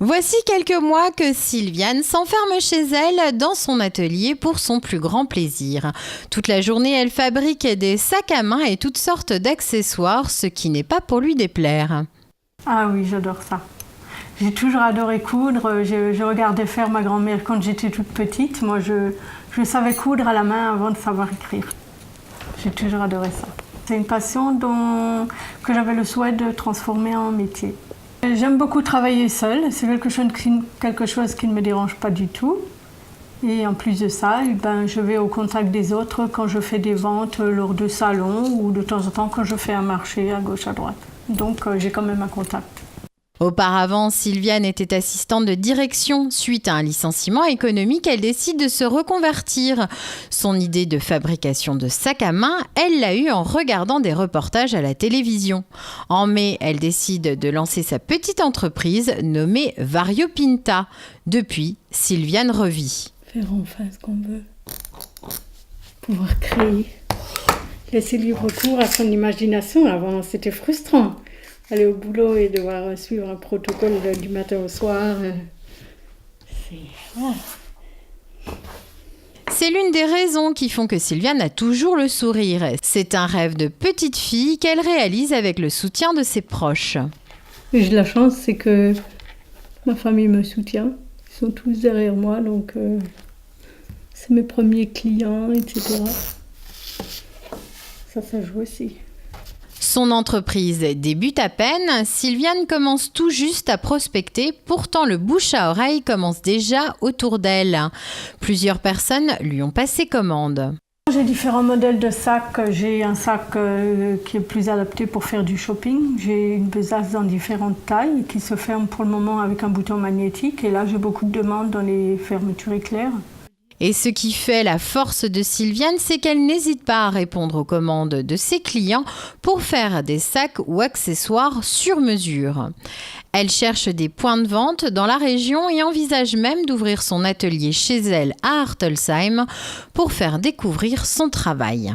Voici quelques mois que Sylviane s'enferme chez elle dans son atelier pour son plus grand plaisir. Toute la journée, elle fabrique des sacs à main et toutes sortes d'accessoires, ce qui n'est pas pour lui déplaire. Ah oui, j'adore ça. J'ai toujours adoré coudre. Je regardais faire ma grand-mère quand j'étais toute petite. Moi, je savais coudre à la main avant de savoir écrire. J'ai toujours adoré ça. C'est une passion que j'avais le souhait de transformer en métier. J'aime beaucoup travailler seule. C'est quelque chose qui ne me dérange pas du tout. Et en plus de ça, je vais au contact des autres quand je fais des ventes lors de salons ou de temps en temps quand je fais un marché à gauche, à droite. Donc j'ai quand même un contact. Auparavant, Sylviane était assistante de direction. Suite à un licenciement économique, elle décide de se reconvertir. Son idée de fabrication de sacs à main, elle l'a eue en regardant des reportages à la télévision. En mai, elle décide de lancer sa petite entreprise nommée Variopinta. Depuis, Sylviane revit. Faire enfin ce qu'on veut. Pouvoir créer. Laisser libre cours à son imagination. Avant, c'était frustrant. Aller au boulot et devoir suivre un protocole du matin au soir. C'est l'une des raisons qui font que Sylviane a toujours le sourire. C'est un rêve de petite fille qu'elle réalise avec le soutien de ses proches. J'ai de la chance, c'est que ma famille me soutient. Ils sont tous derrière moi, donc c'est mes premiers clients, etc. Ça joue aussi. Son entreprise débute à peine, Sylviane commence tout juste à prospecter, pourtant le bouche à oreille commence déjà autour d'elle. Plusieurs personnes lui ont passé commande. J'ai différents modèles de sacs. J'ai un sac qui est plus adapté pour faire du shopping. J'ai une besace dans différentes tailles qui se ferme pour le moment avec un bouton magnétique. Et là, j'ai beaucoup de demandes dans les fermetures éclairs. Et ce qui fait la force de Sylviane, c'est qu'elle n'hésite pas à répondre aux commandes de ses clients pour faire des sacs ou accessoires sur mesure. Elle cherche des points de vente dans la région et envisage même d'ouvrir son atelier chez elle à Artelsheim pour faire découvrir son travail.